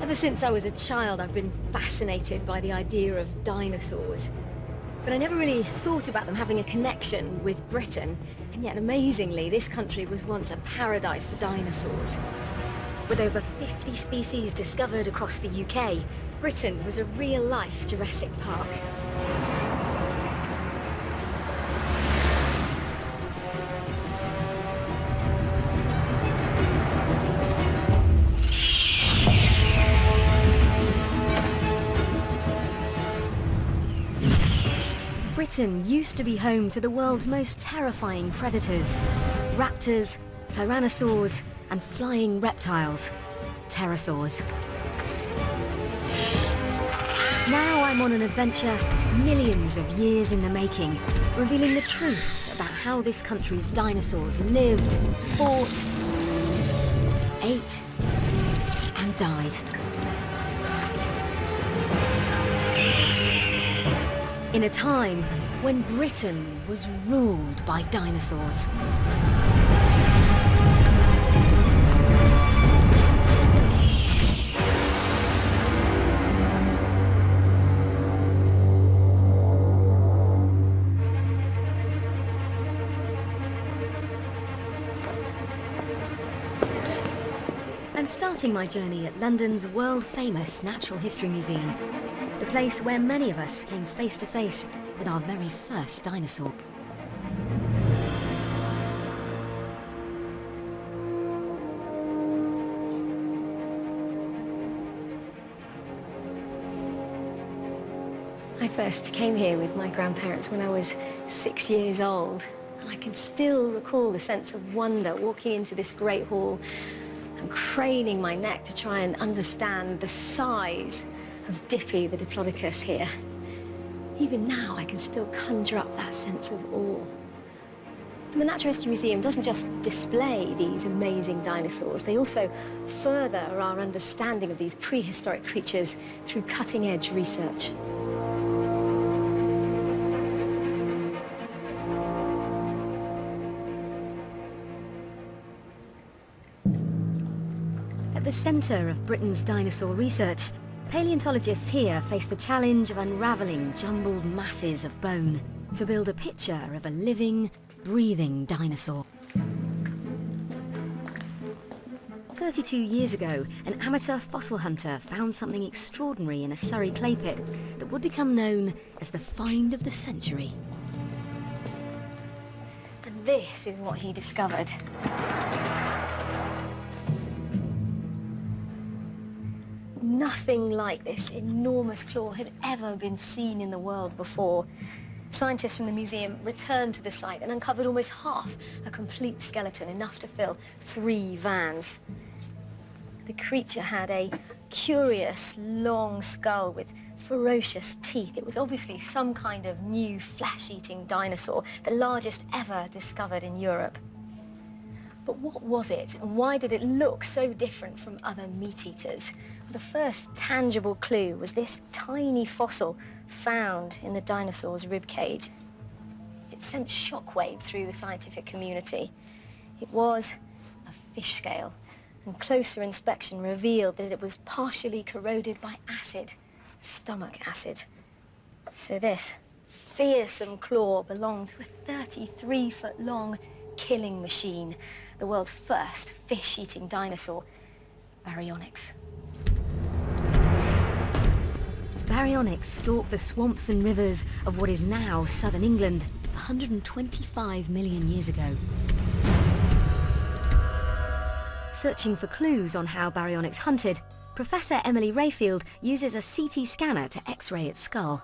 Ever since I was a child, I've been fascinated by the idea of dinosaurs. But I never really thought about them having a connection with Britain. And yet, amazingly, this country was once a paradise for dinosaurs. With over 50 species discovered across the UK, Britain was a real-life Jurassic Park. Britain used to be home to the world's most terrifying predators: raptors, tyrannosaurs, and flying reptiles, pterosaurs. Now I'm on an adventure millions of years in the making, revealing the truth about how this country's dinosaurs lived, fought, ate, and died. In a time when Britain was ruled by dinosaurs. I'm starting my journey at London's world-famous Natural History Museum, the place where many of us came face to face with our very first dinosaur. I first came here with my grandparents when I was 6 years old, and I can still recall the sense of wonder walking into this great hall and craning my neck to try and understand the size of Dippy the Diplodocus here. Even now, I can still conjure up that sense of awe. But the Natural History Museum doesn't just display these amazing dinosaurs, they also further our understanding of these prehistoric creatures through cutting-edge research. At the centre of Britain's dinosaur research, paleontologists here face the challenge of unravelling jumbled masses of bone to build a picture of a living, breathing dinosaur. 32 years ago, an amateur fossil hunter found something extraordinary in a Surrey clay pit that would become known as the find of the century. And this is what he discovered. Nothing like this enormous claw had ever been seen in the world before. Scientists from the museum returned to the site and uncovered almost half a complete skeleton, enough to fill 3 vans. The creature had a curious, long skull with ferocious teeth. It was obviously some kind of new flesh-eating dinosaur, the largest ever discovered in Europe. But what was it, and why did it look so different from other meat-eaters? The first tangible clue was this tiny fossil found in the dinosaur's ribcage. It sent shockwaves through the scientific community. It was a fish scale, and closer inspection revealed that it was partially corroded by acid, stomach acid. So this fearsome claw belonged to a 33-foot-long killing machine, the world's first fish-eating dinosaur, Baryonyx. Baryonyx stalked the swamps and rivers of what is now southern England 125 million years ago. Searching for clues on how Baryonyx hunted, Professor Emily Rayfield uses a CT scanner to X-ray its skull.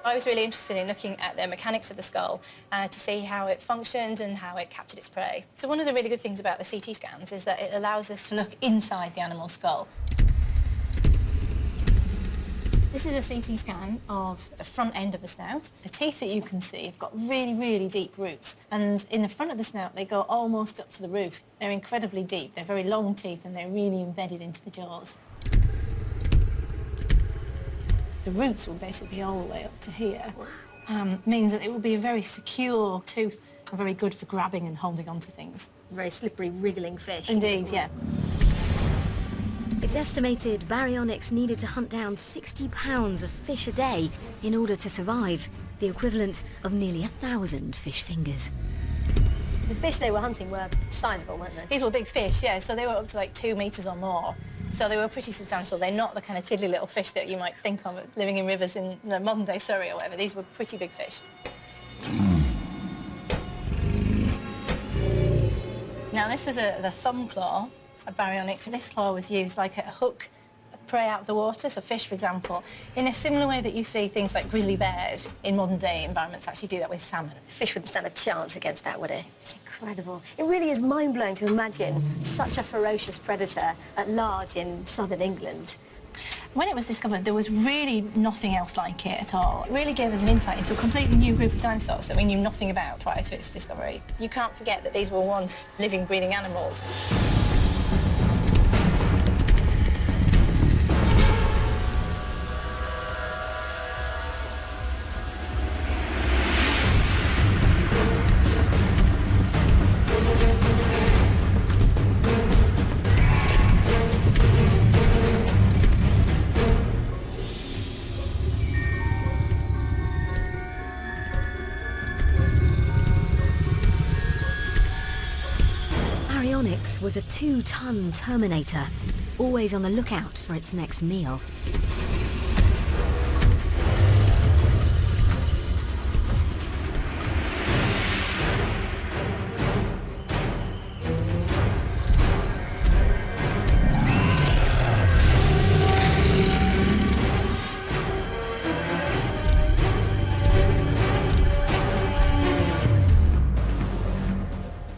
I was really interested in looking at the mechanics of the skull to see how it functioned and how it captured its prey. So one of the really good things about the CT scans is that it allows us to look inside the animal's skull. This is a CT scan of the front end of the snout. The teeth that you can see have got really, really deep roots. And in the front of the snout, they go almost up to the roof. They're incredibly deep. They're very long teeth and they're really embedded into the jaws. The roots will basically be all the way up to here. Means that it will be a very secure tooth and very good for grabbing and holding onto things. Very slippery, wriggling fish. Indeed, yeah. It's estimated baryonyx needed to hunt down 60 pounds of fish a day in order to survive, the equivalent of nearly 1,000 fish fingers. The fish they were hunting were sizable, weren't they? These were big fish, yeah, so they were up to like 2 meters or more. So they were pretty substantial. They're not the kind of tiddly little fish that you might think of living in rivers in the modern-day Surrey or whatever. These were pretty big fish. Now, this is the thumb claw of baryonyx. This claw was used like a hook, prey out of the water, so fish, for example, in a similar way that you see things like grizzly bears in modern-day environments actually do that with salmon. Fish wouldn't stand a chance against that, would it? It's incredible. It really is mind-blowing to imagine such a ferocious predator at large in southern England. When it was discovered, there was really nothing else like it at all. It really gave us an insight into a completely new group of dinosaurs that we knew nothing about prior to its discovery. You can't forget that these were once living, breathing animals. Baryonyx was a 2-ton Terminator, always on the lookout for its next meal.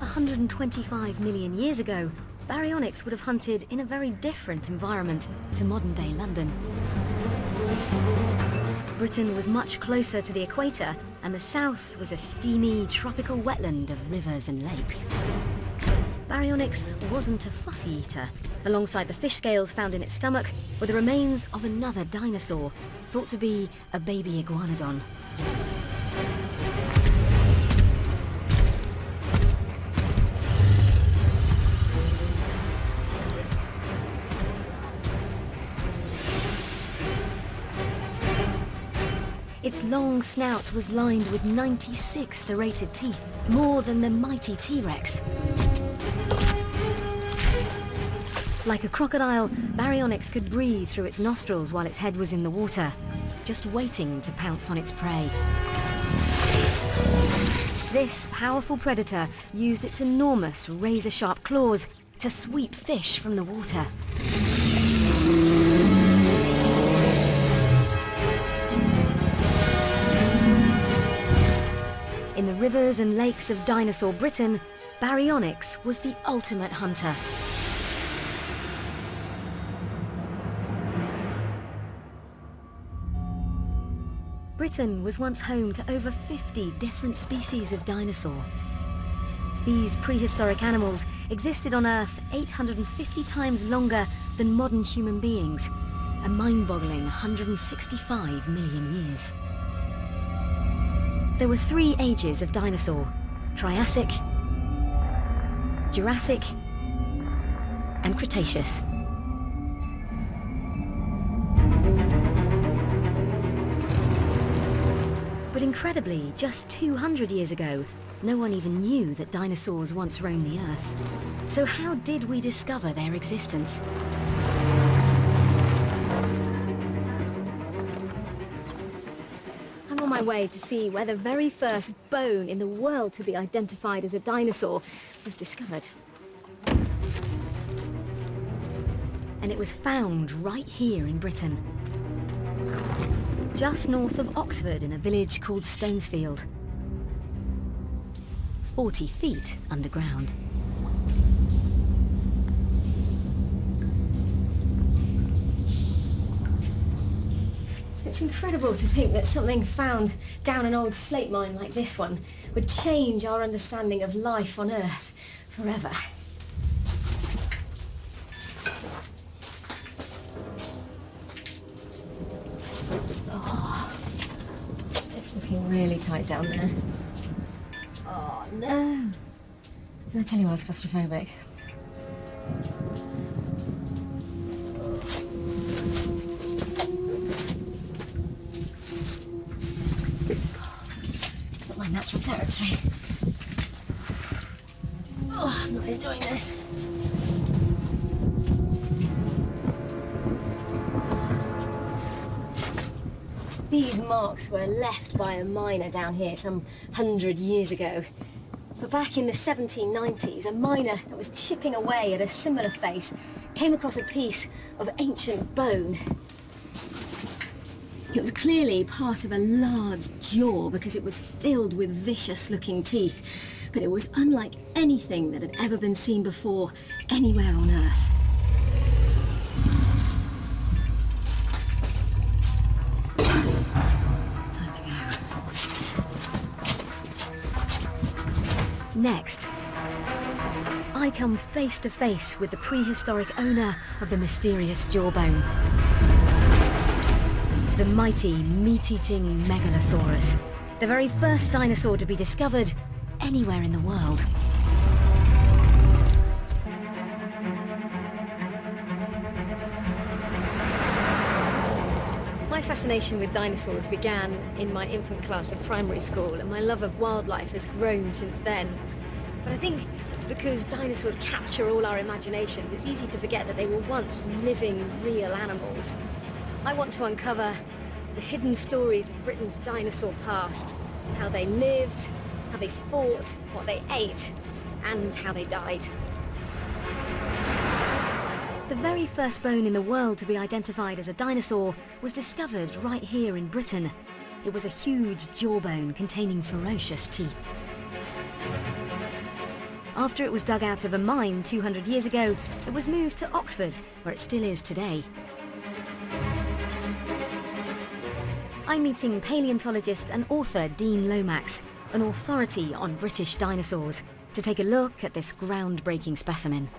$125 million years ago, baryonyx would have hunted in a very different environment to modern-day London. Britain was much closer to the equator, and the south was a steamy, tropical wetland of rivers and lakes. Baryonyx wasn't a fussy eater. Alongside the fish scales found in its stomach were the remains of another dinosaur, thought to be a baby iguanodon. Its long snout was lined with 96 serrated teeth, more than the mighty T-Rex. Like a crocodile, baryonyx could breathe through its nostrils while its head was in the water, just waiting to pounce on its prey. This powerful predator used its enormous razor-sharp claws to sweep fish from the water. In the rivers and lakes of Dinosaur Britain, baryonyx was the ultimate hunter. Britain was once home to over 50 different species of dinosaur. These prehistoric animals existed on Earth 850 times longer than modern human beings, a mind-boggling 165 million years. There were 3 ages of dinosaur: Triassic, Jurassic, and Cretaceous. But incredibly, just 200 years ago, no one even knew that dinosaurs once roamed the Earth. So how did we discover their existence? I'm on my way to see where the very first bone in the world to be identified as a dinosaur was discovered. And it was found right here in Britain, just north of Oxford in a village called Stonesfield, 40 feet underground. It's incredible to think that something found down an old slate mine like this one would change our understanding of life on Earth forever. Oh, it's looking really tight down there. Oh no! Did I tell you I was claustrophobic? unnatural territory. Oh, I'm not enjoying this. These marks were left by a miner down here some 100 years ago. But back in the 1790s, a miner that was chipping away at a similar face came across a piece of ancient bone. It was clearly part of a large jaw because it was filled with vicious-looking teeth, but it was unlike anything that had ever been seen before anywhere on Earth. Time to go. Next, I come face to face with the prehistoric owner of the mysterious jawbone. The mighty, meat-eating Megalosaurus, the very first dinosaur to be discovered anywhere in the world. My fascination with dinosaurs began in my infant class of primary school, and my love of wildlife has grown since then. But I think because dinosaurs capture all our imaginations, it's easy to forget that they were once living, real animals. I want to uncover the hidden stories of Britain's dinosaur past, how they lived, how they fought, what they ate, and how they died. The very first bone in the world to be identified as a dinosaur was discovered right here in Britain. It was a huge jawbone containing ferocious teeth. After it was dug out of a mine 200 years ago, it was moved to Oxford, where it still is today. I'm meeting paleontologist and author Dean Lomax, an authority on British dinosaurs, to take a look at this groundbreaking specimen.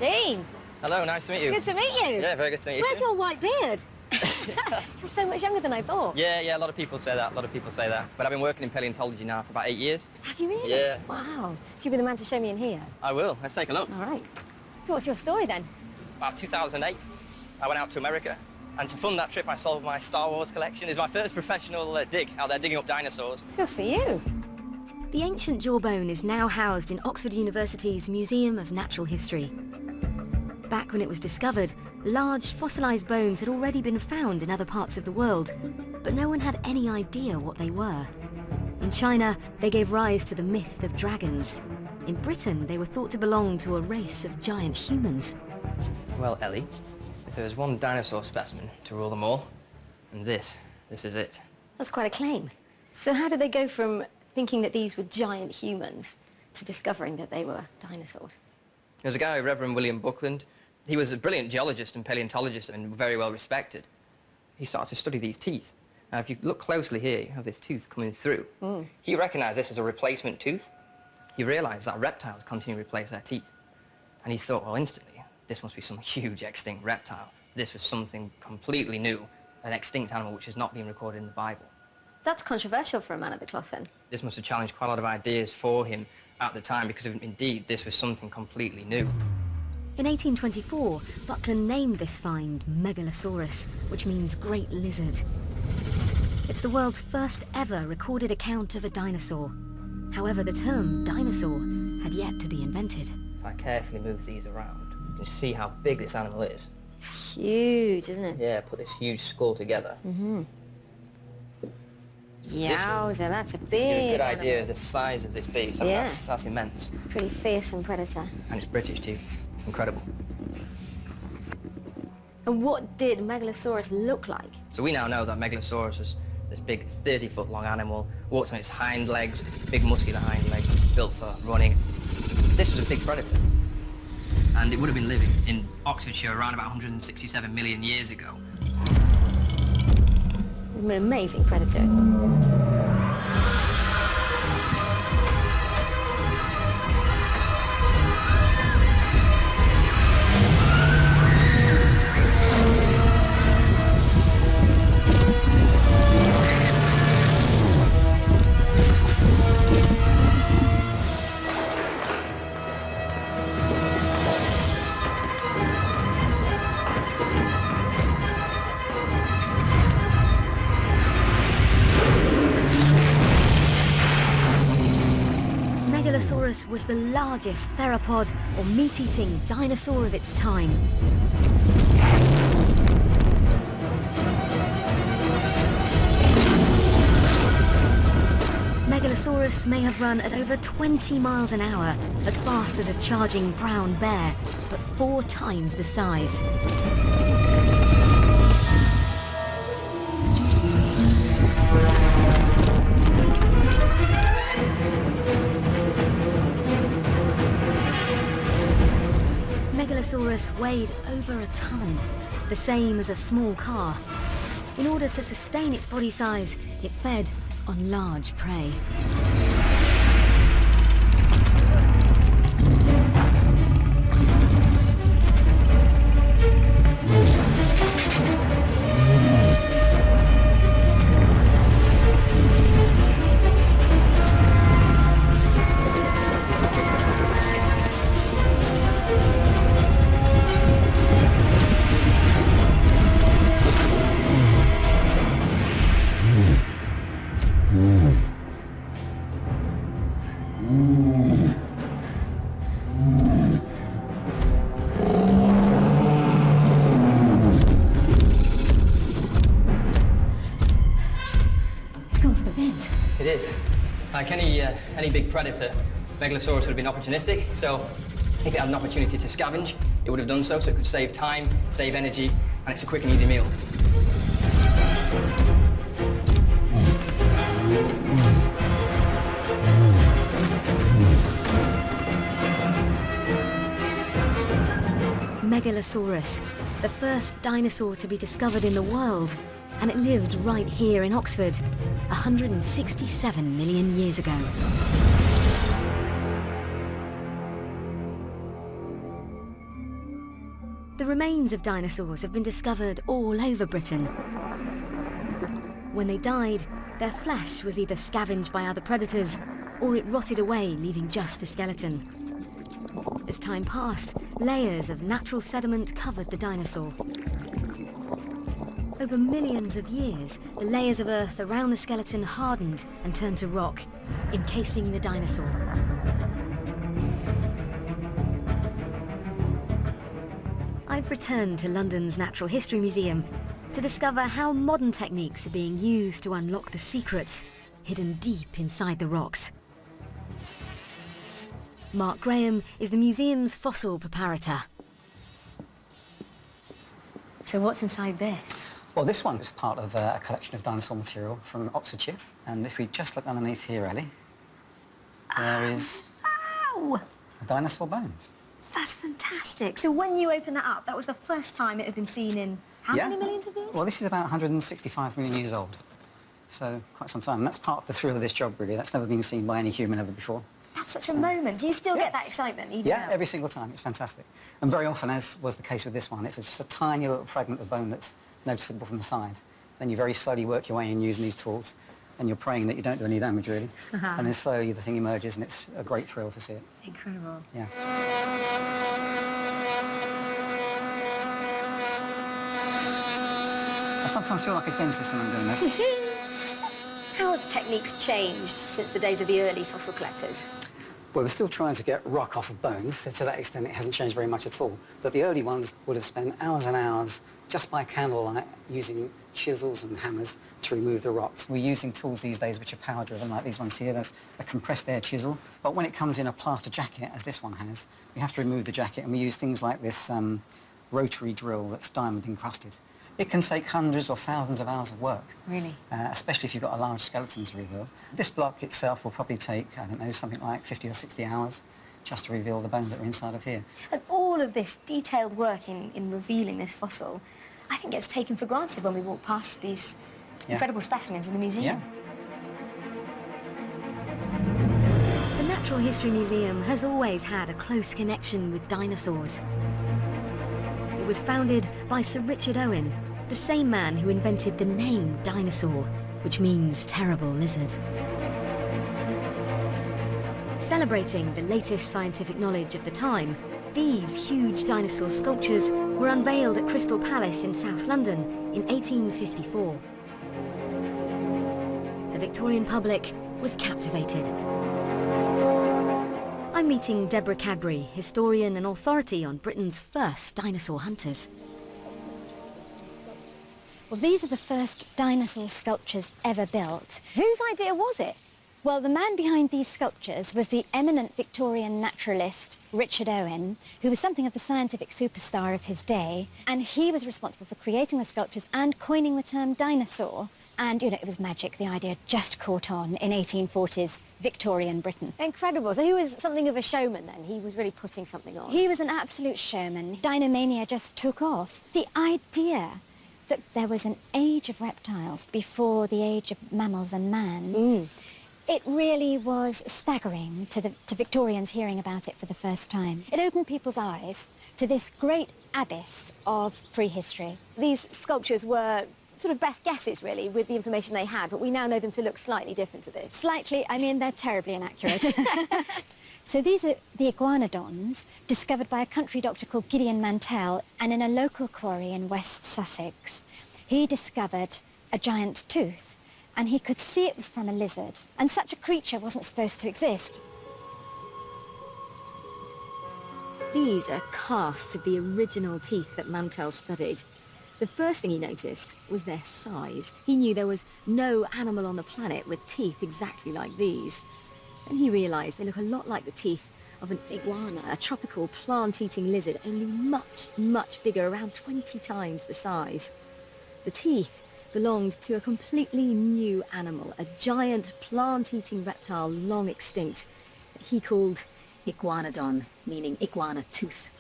Dean! Hello, nice to meet you. Good to meet you. Yeah, very good to meet you. Where's your white beard? You're so much younger than I thought. Yeah, a lot of people say that, But I've been working in paleontology now for about 8 years. Have you really? Yeah. Wow. So you'll be the man to show me in here? I will. Let's take a look. All right. So what's your story then? About 2008, I went out to America. And to fund that trip, I sold my Star Wars collection. It was my first professional dig out there digging up dinosaurs. Good for you. The ancient jawbone is now housed in Oxford University's Museum of Natural History. Back when it was discovered, large fossilised bones had already been found in other parts of the world, but no one had any idea what they were. In China, they gave rise to the myth of dragons. In Britain, they were thought to belong to a race of giant humans. Well, Ellie, if there was one dinosaur specimen to rule them all, and this is it. That's quite a claim. So how did they go from thinking that these were giant humans to discovering that they were dinosaurs? There's a guy, Reverend William Buckland. He was a brilliant geologist and paleontologist and very well respected. He started to study these teeth. Now, if you look closely here, you have this tooth coming through. He recognised this as a replacement tooth. He realised that reptiles continue to replace their teeth. And he thought, well, instantly, this must be some huge extinct reptile. This was something completely new, an extinct animal which has not been recorded in the Bible. That's controversial for a man of the cloth, then. This must have challenged quite a lot of ideas for him at the time, because indeed, this was something completely new. In 1824, Buckland named this find Megalosaurus, which means great lizard. It's the world's first ever recorded account of a dinosaur. However, the term dinosaur had yet to be invented. If I carefully move these around, you can see how big this animal is. It's huge, isn't it? Yeah, put this huge skull together. Yowza, that's a Gives big you a good animal. idea of the size of this beast. I mean, Yeah. that's immense. Pretty fearsome predator. And it's British too. Incredible. And what did Megalosaurus look like? So we now know that Megalosaurus was this big 30-foot long animal, walks on its hind legs, big muscular hind leg, built for running. This was a big predator. And it would have been living in Oxfordshire around about 167 million years ago. An amazing predator. Megalosaurus was the largest theropod or meat-eating dinosaur of its time. Megalosaurus may have run at over 20 miles an hour, as fast as a charging brown bear, but 4 times the size. Megalosaurus weighed over a ton, the same as a small car. In order to sustain its body size, it fed on large prey. It is. Like any big predator, Megalosaurus would have been opportunistic, so if it had an opportunity to scavenge, it would have done so it could save time, save energy, and it's a quick and easy meal. Megalosaurus, the first dinosaur to be discovered in the world, and it lived right here in Oxford, 167 million years ago. The remains of dinosaurs have been discovered all over Britain. When they died, their flesh was either scavenged by other predators, or it rotted away, leaving just the skeleton. As time passed, layers of natural sediment covered the dinosaur. Over millions of years, the layers of earth around the skeleton hardened and turned to rock, encasing the dinosaur. I've returned to London's Natural History Museum to discover how modern techniques are being used to unlock the secrets hidden deep inside the rocks. Mark Graham is the museum's fossil preparator. So what's inside this? Well, this one is part of a collection of dinosaur material from Oxfordshire. And if we just look underneath here, Ellie, there is Ow! a dinosaur bone. That's fantastic. So when you opened that up, that was the first time it had been seen in how many millions of years? Well, this is about 165 million years old. So quite some time. And that's part of the thrill of this job, really. That's never been seen by any human ever before. That's such a moment. Do you still get that excitement even now? Every single time. It's fantastic. And very often, as was the case with this one, it's just a tiny little fragment of bone that's noticeable from the side. Then you very slowly work your way in using these tools, and you're praying that you don't do any damage, really. And then slowly the thing emerges, and it's a great thrill to see it. Incredible. Yeah. I sometimes feel like a dentist when I'm doing this. How have techniques changed since the days of the early fossil collectors? Well, we're still trying to get rock off of bones, so to that extent it hasn't changed very much at all. But the early ones would have spent hours and hours just by candlelight using chisels and hammers to remove the rocks. We're using tools these days which are power-driven, like these ones here. That's a compressed air chisel. But when it comes in a plaster jacket, as this one has, we have to remove the jacket, and we use things like this rotary drill that's diamond encrusted. It can take hundreds or thousands of hours of work. Really? Especially if you've got a large skeleton to reveal. This block itself will probably take, I don't know, something like 50 or 60 hours just to reveal the bones that are inside of here. And all of this detailed work in revealing this fossil, I think gets taken for granted when we walk past these incredible specimens in the museum. The Natural History Museum has always had a close connection with dinosaurs. It was founded by Sir Richard Owen, the same man who invented the name dinosaur, which means terrible lizard. Celebrating the latest scientific knowledge of the time, these huge dinosaur sculptures were unveiled at Crystal Palace in South London in 1854. The Victorian public was captivated. I'm meeting Deborah Cadbury, historian and authority on Britain's first dinosaur hunters. Well, these are the first dinosaur sculptures ever built. Whose idea was it? Well, the man behind these sculptures was the eminent Victorian naturalist Richard Owen, who was something of the scientific superstar of his day, and he was responsible for creating the sculptures and coining the term dinosaur. And, you know, it was magic. The idea just caught on in 1840s Victorian Britain. Incredible. So he was something of a showman then. He was really putting something on. He was an absolute showman. Dinomania just took off. The idea that there was an age of reptiles before the age of mammals and man, it really was staggering to Victorians hearing about it for the first time. It opened people's eyes to this great abyss of prehistory. These sculptures were sort of best guesses, really, with the information they had, but we now know them to look slightly different to this. Slightly, I mean, they're terribly inaccurate. So these are the iguanodons, discovered by a country doctor called Gideon Mantell, and in a local quarry in West Sussex. He discovered a giant tooth, and he could see it was from a lizard, and such a creature wasn't supposed to exist. These are casts of the original teeth that Mantell studied. The first thing he noticed was their size. He knew there was no animal on the planet with teeth exactly like these. Then he realised they look a lot like the teeth of an iguana, a tropical plant-eating lizard, only much, much bigger, around 20 times the size. The teeth belonged to a completely new animal, a giant plant-eating reptile long extinct that he called iguanodon, meaning iguana tooth.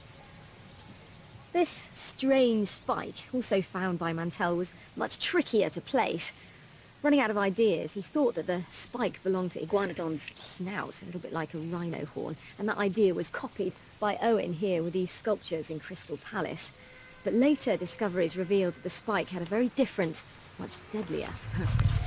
This strange spike, also found by Mantell, was much trickier to place. Running out of ideas, he thought that the spike belonged to iguanodon's snout, a little bit like a rhino horn, and that idea was copied by Owen here with these sculptures in Crystal Palace. But later discoveries revealed that the spike had a very different, much deadlier purpose.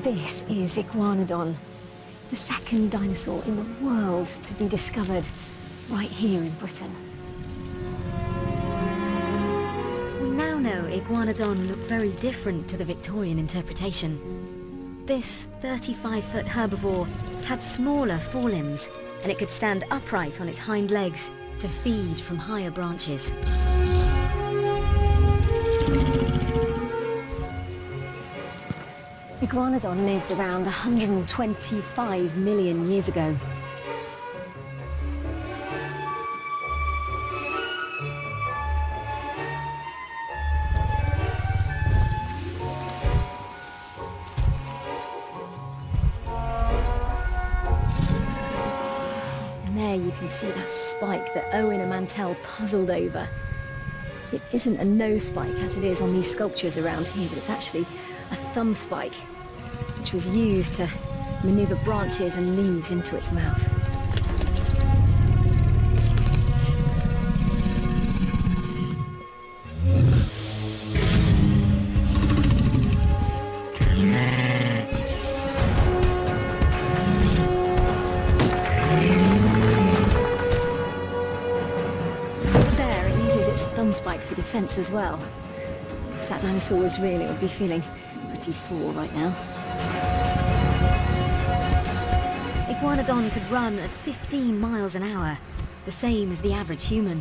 This is Iguanodon, the second dinosaur in the world to be discovered right here in Britain. We now know Iguanodon looked very different to the Victorian interpretation. This 35-foot herbivore had smaller forelimbs, and it could stand upright on its hind legs to feed from higher branches. Iguanodon lived around 125 million years ago. And there you can see that spike that Owen and Mantell puzzled over. It isn't a nose spike as it is on these sculptures around here, but it's actually a thumb spike, which was used to maneuver branches and leaves into its mouth. There, it uses its thumb spike for defense as well. If that dinosaur was real, it would be feeling pretty sore right now. Iguanodon could run at 15 miles an hour, the same as the average human.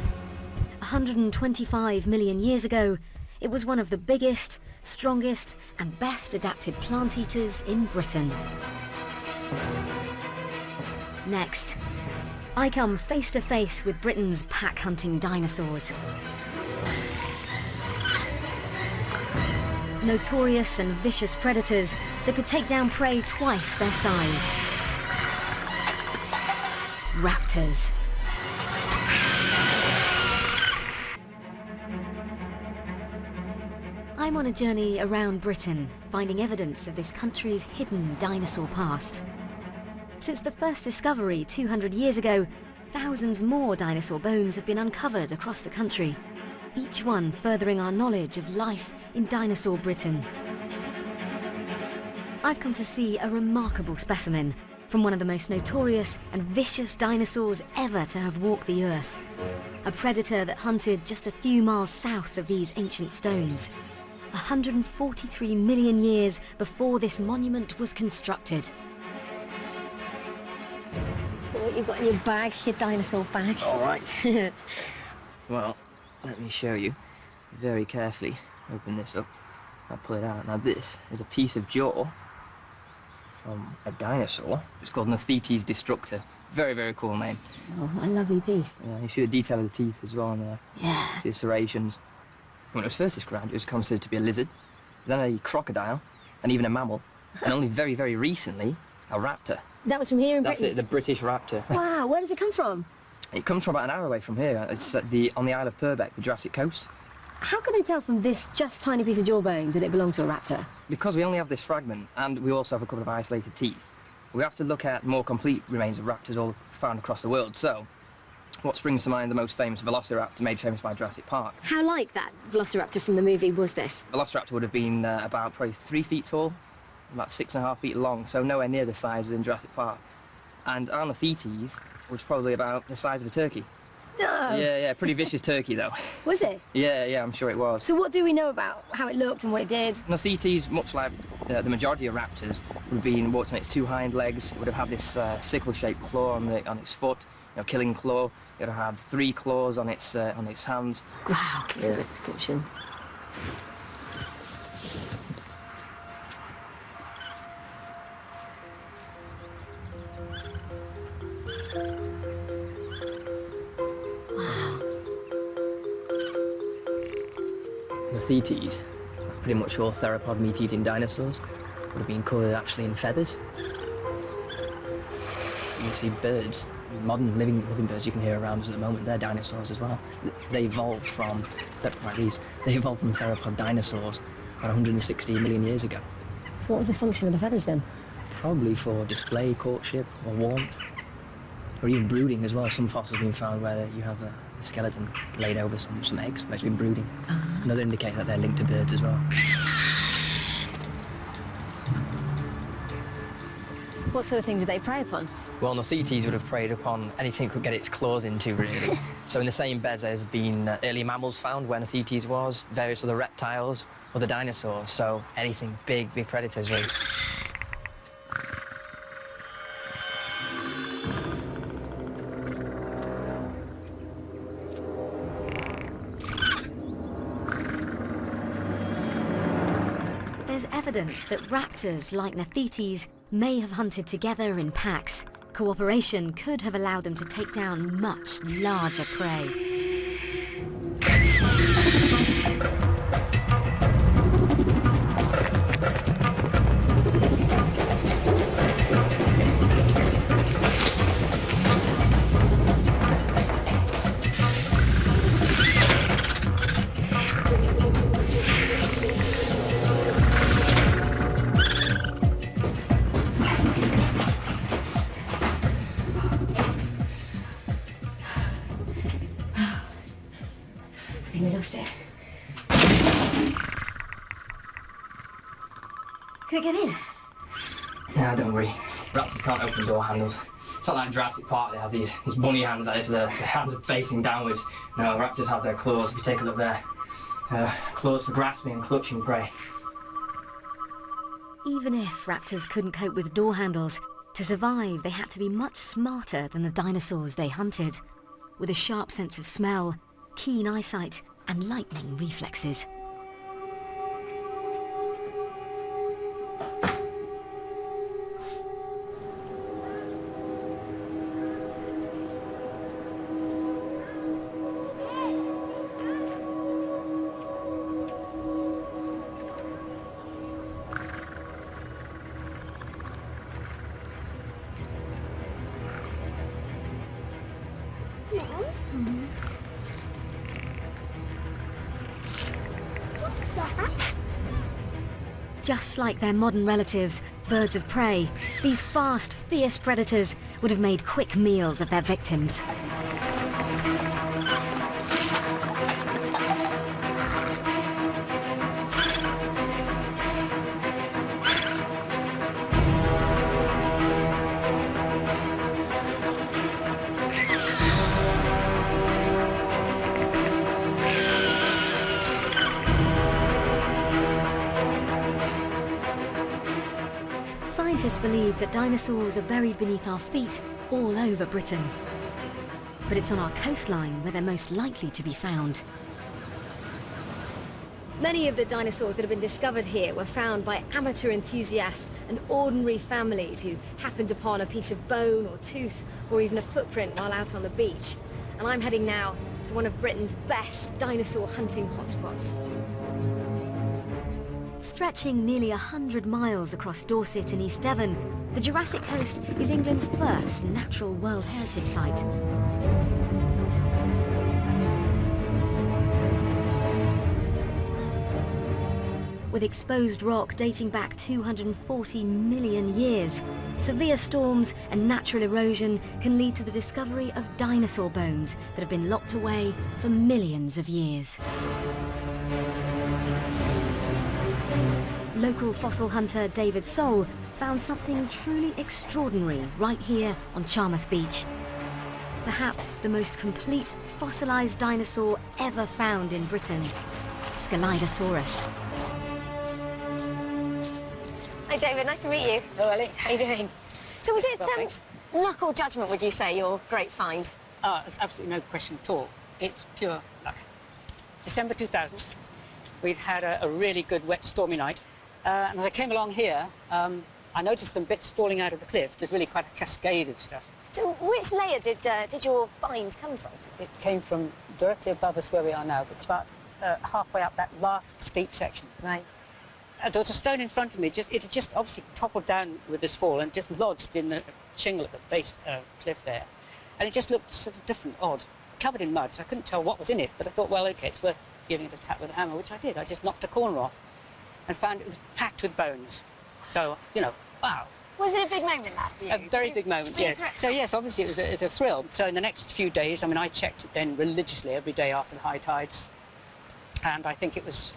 125 million years ago, it was one of the biggest, strongest and best adapted plant eaters in Britain. Next, I come face to face with Britain's pack-hunting dinosaurs. Notorious and vicious predators that could take down prey twice their size. Raptors. I'm on a journey around Britain, finding evidence of this country's hidden dinosaur past. Since the first discovery 200 years ago, thousands more dinosaur bones have been uncovered across the country, each one furthering our knowledge of life in Dinosaur Britain. I've come to see a remarkable specimen from one of the most notorious and vicious dinosaurs ever to have walked the earth. A predator that hunted just a few miles south of these ancient stones, 143 million years before this monument was constructed. What you've got in your bag, your dinosaur bag. All right. Well, let me show you very carefully. Open this up. I'll pull it out. Now this is a piece of jaw from a dinosaur. It's called Nethetes destructor. Very, very cool name. Oh, a lovely piece. Yeah, you see the detail of the teeth as well on there. Yeah. See the serrations. When it was first described, it was considered to be a lizard, then a crocodile, and even a mammal, and only very, very recently, a raptor. That was from here in That's Britain? it, the British raptor. Wow, where does it come from? It comes from about an hour away from here. It's on the Isle of Purbeck, the Jurassic Coast. How can they tell from this just tiny piece of jawbone that it belonged to a raptor? Because we only have this fragment, and we also have a couple of isolated teeth, we have to look at more complete remains of raptors all found across the world. So, what springs to mind the most famous velociraptor made famous by Jurassic Park? How like that velociraptor from the movie was this? Velociraptor would have been about probably 3 feet tall, about 6.5 feet long, so nowhere near the size within Jurassic Park. And our Nethetes was probably about the size of a turkey. No! Yeah, pretty vicious turkey though. Was it? Yeah, I'm sure it was. So what do we know about how it looked and what it did? Nethetes, much like the majority of raptors, would have been walked on its 2 hind legs. It would have had this sickle-shaped claw on its foot, killing claw. It would have had 3 claws on its hands. Wow, that's a description. Nethetes, pretty much all theropod meat-eating dinosaurs, would have been covered actually in feathers. You can see birds, modern living birds you can hear around us at the moment, they're dinosaurs as well. They evolved from theropod dinosaurs about 160 million years ago. So what was the function of the feathers then? Probably for display, courtship, or warmth, or even brooding as well. Some fossils have been found where you have a skeleton laid over some eggs, where it's been brooding. Another indicator that they're linked to birds as well. What sort of things did they prey upon? Well, Nethetes would have preyed upon anything it could get its claws into, really. So in the same beds there's been early mammals found where Nethetes was, various other reptiles, other dinosaurs, so anything big predators, really. There's evidence that raptors, like Nethetes, may have hunted together in packs. Cooperation could have allowed them to take down much larger prey. I think we lost it. Can we get in? Nah, don't worry. Raptors can't open door handles. It's not like Jurassic Park, they have these bunny hands like this, the hands are facing downwards. No, raptors have their claws. If you take a look there, claws for grasping and clutching prey. Even if raptors couldn't cope with door handles, to survive they had to be much smarter than the dinosaurs they hunted, with a sharp sense of smell, keen eyesight, and lightning reflexes. Just like their modern relatives, birds of prey, these fast, fierce predators would have made quick meals of their victims. Scientists believe that dinosaurs are buried beneath our feet all over Britain. But it's on our coastline where they're most likely to be found. Many of the dinosaurs that have been discovered here were found by amateur enthusiasts and ordinary families who happened upon a piece of bone or tooth or even a footprint while out on the beach. And I'm heading now to one of Britain's best dinosaur hunting hotspots. Stretching nearly 100 miles across Dorset and East Devon, the Jurassic Coast is England's first natural World Heritage Site. With exposed rock dating back 240 million years, severe storms and natural erosion can lead to the discovery of dinosaur bones that have been locked away for millions of years. Local fossil hunter David Soul found something truly extraordinary right here on Charmouth Beach. Perhaps the most complete fossilized dinosaur ever found in Britain, Scelidosaurus. Hi David, nice to meet you. Hello, Ellie. How are you doing? So was it Well, thanks. luck or judgment, would you say, your great find? There's absolutely no question at all. It's pure luck. December 2000, we'd had a really good, wet, stormy night. And as I came along here, I noticed some bits falling out of the cliff. There's really quite a cascade of stuff. So which layer did your find come from? It came from directly above us where we are now, but about halfway up that last steep section. Right. There was a stone in front of me. It had just obviously toppled down with this fall and just lodged in the shingle at the base cliff there. And it just looked sort of different, odd, covered in mud. So I couldn't tell what was in it, but I thought, well, OK, it's worth giving it a tap with a hammer, which I did. I just knocked a corner off and found it was packed with bones. So, you know, wow. Was it a big moment, that, for you? A very big moment, yes. So, yes, obviously it was a thrill. So in the next few days, I mean, I checked it then religiously every day after the high tides. And I think it was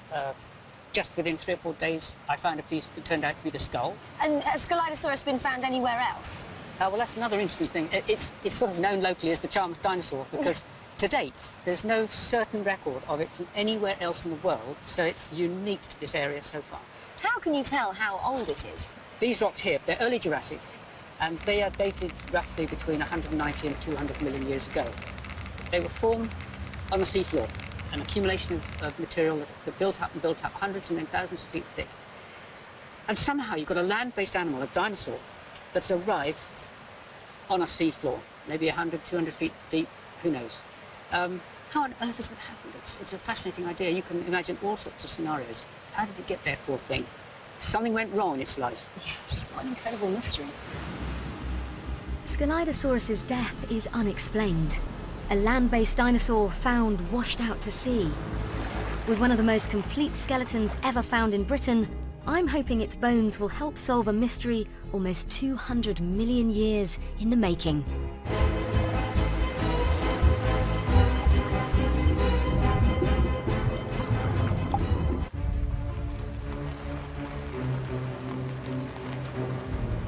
just within 3 or 4 days, I found a piece that turned out to be the skull. And has Scelidosaurus been found anywhere else? Well, that's another interesting thing. It's sort of known locally as the Charmouth dinosaur because to date, there's no certain record of it from anywhere else in the world, so it's unique to this area so far. How can you tell how old it is? These rocks here, they're early Jurassic, and they are dated roughly between 190 and 200 million years ago. They were formed on the seafloor, an accumulation of material that built up and built up, hundreds and then thousands of feet thick. And somehow you've got a land-based animal, a dinosaur, that's arrived on a seafloor, maybe 100, 200 feet deep, who knows. How on earth has that happened? It's a fascinating idea. You can imagine all sorts of scenarios. How did it get there, poor thing? Something went wrong in its life. Yes, what an incredible mystery. Scelidosaurus's death is unexplained. A land-based dinosaur found washed out to sea. With one of the most complete skeletons ever found in Britain, I'm hoping its bones will help solve a mystery almost 200 million years in the making.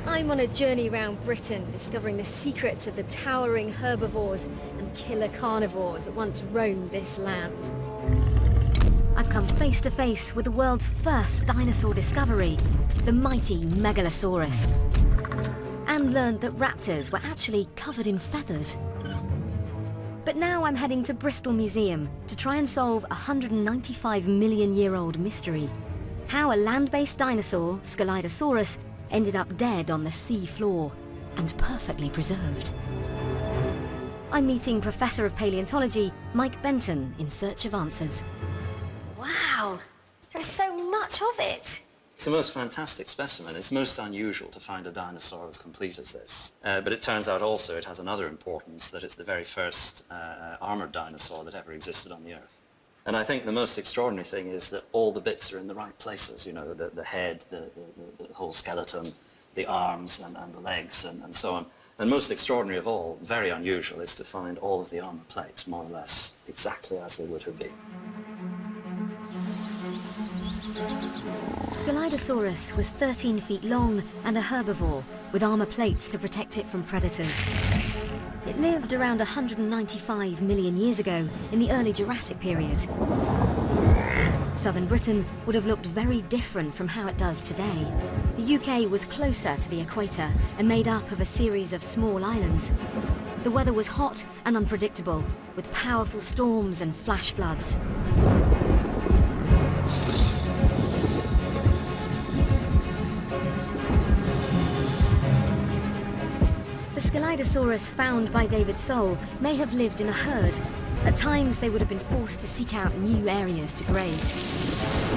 I'm on a journey around Britain, discovering the secrets of the towering herbivores and killer carnivores that once roamed this land. I've come face to face with the world's first dinosaur discovery, the mighty Megalosaurus, and learned that raptors were actually covered in feathers. But now I'm heading to Bristol Museum to try and solve a 195-million-year-old mystery. How a land-based dinosaur, Scelidosaurus, ended up dead on the sea floor and perfectly preserved. I'm meeting Professor of Paleontology Mike Benton in search of answers. Wow, there's so much of it. It's the most fantastic specimen. It's most unusual to find a dinosaur as complete as this. But it turns out also it has another importance, that it's the very first armoured dinosaur that ever existed on the Earth. And I think the most extraordinary thing is that all the bits are in the right places, you know, the head, the whole skeleton, the arms and the legs and so on. And most extraordinary of all, very unusual, is to find all of the armor plates more or less exactly as they would have been. Scelidosaurus was 13 feet long and a herbivore, with armor plates to protect it from predators. It lived around 195 million years ago in the early Jurassic period. Southern Britain would have looked very different from how it does today. The UK was closer to the equator and made up of a series of small islands. The weather was hot and unpredictable, with powerful storms and flash floods. The Scelidosaurus found by David Soul may have lived in a herd. At times, they would have been forced to seek out new areas to graze.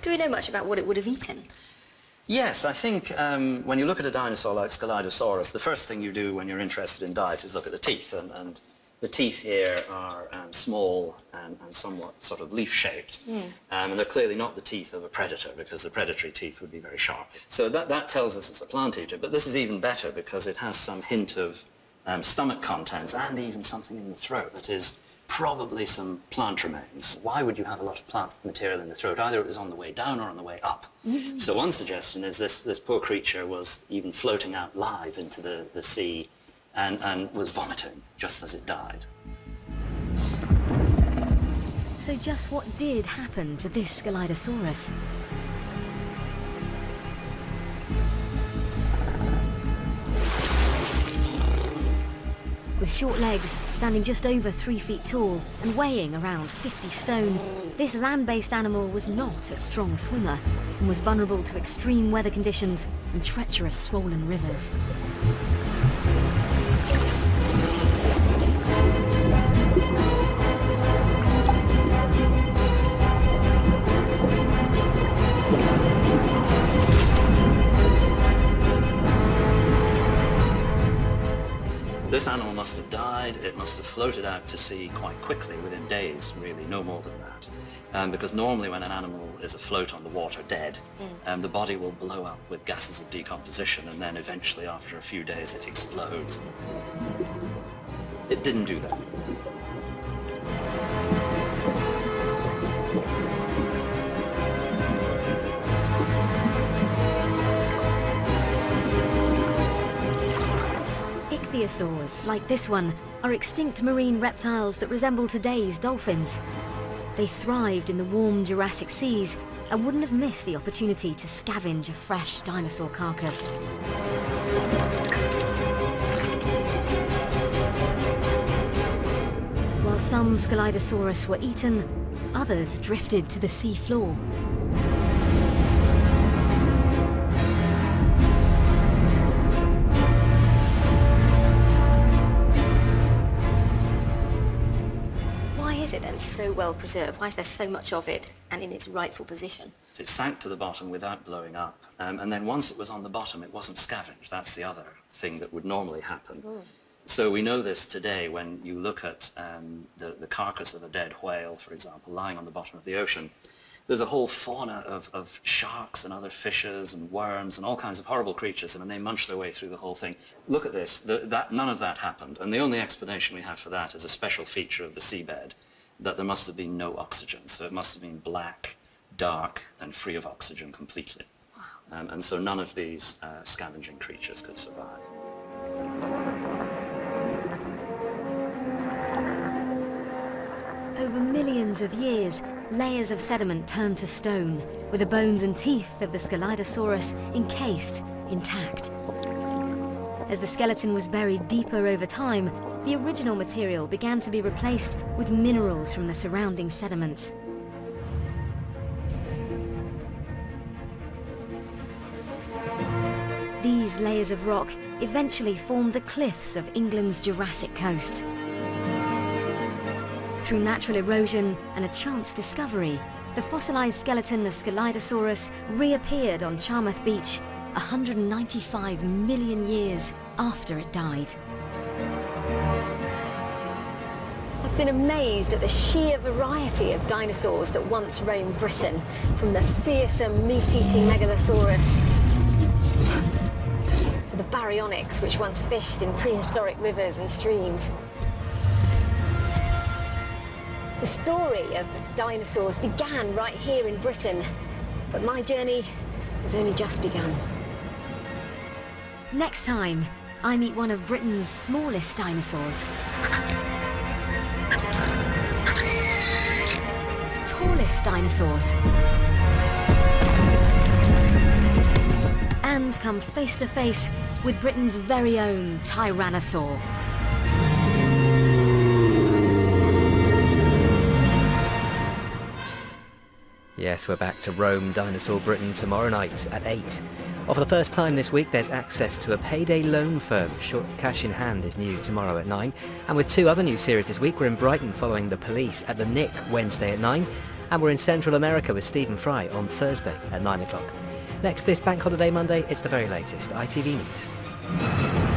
Do we know much about what it would have eaten? Yes, I think when you look at a dinosaur like Scelidosaurus, the first thing you do when you're interested in diet is look at the teeth. And the teeth here are small and somewhat sort of leaf-shaped. And they're clearly not the teeth of a predator, because the predatory teeth would be very sharp. So that tells us it's a plant eater. But this is even better because it has some hint of stomach contents and even something in the throat that is probably some plant remains. Why would you have a lot of plant material in the throat? Either it was on the way down or on the way up. So one suggestion is this poor creature was even floating out live into the sea and was vomiting just as it died. So just what did happen to this Scelidosaurus? With short legs, standing just over 3 feet tall and weighing around 50 stone, this land-based animal was not a strong swimmer and was vulnerable to extreme weather conditions and treacherous swollen rivers. This animal must have died, it must have floated out to sea quite quickly, within days really, no more than that. Because normally when an animal is afloat on the water dead, the body will blow up with gases of decomposition, and then eventually after a few days it explodes. It didn't do that. Ichthyosaurs, like this one, are extinct marine reptiles that resemble today's dolphins. They thrived in the warm Jurassic seas and wouldn't have missed the opportunity to scavenge a fresh dinosaur carcass. While some Scelidosaurus were eaten, others drifted to the sea floor. Then so well preserved? Why is there so much of it and in its rightful position? It sank to the bottom without blowing up. And then once it was on the bottom, it wasn't scavenged. That's the other thing that would normally happen. So we know this today when you look at the carcass of a dead whale, for example, lying on the bottom of the ocean. There's a whole fauna of sharks and other fishes and worms and all kinds of horrible creatures, and they munch their way through the whole thing. Look at this. None of that happened. And the only explanation we have for that is a special feature of the seabed, that there must have been no oxygen. So it must have been black, dark, and free of oxygen completely. Wow. And so none of these scavenging creatures could survive. Over millions of years, layers of sediment turned to stone, with the bones and teeth of the Scelidosaurus encased, intact. As the skeleton was buried deeper over time, the original material began to be replaced with minerals from the surrounding sediments. These layers of rock eventually formed the cliffs of England's Jurassic coast. Through natural erosion and a chance discovery, the fossilized skeleton of Scelidosaurus reappeared on Charmouth Beach 195 million years after it died. I've been amazed at the sheer variety of dinosaurs that once roamed Britain, from the fearsome meat-eating Megalosaurus to the baryonyx, which once fished in prehistoric rivers and streams. The story of dinosaurs began right here in Britain, but my journey has only just begun. Next time, I meet one of Britain's smallest dinosaurs. Tallest dinosaurs. And come face to face with Britain's very own Tyrannosaur. Yes, we're back to Rome, Dinosaur Britain, tomorrow night at 8. Well, for the first time this week, there's access to a payday loan firm. Short Cash in Hand is new tomorrow at 9. And with 2 other new series this week, we're in Brighton following The Police at the Nick Wednesday at 9. And we're in Central America with Stephen Fry on Thursday at 9 o'clock. Next, this Bank Holiday Monday, it's the very latest ITV News.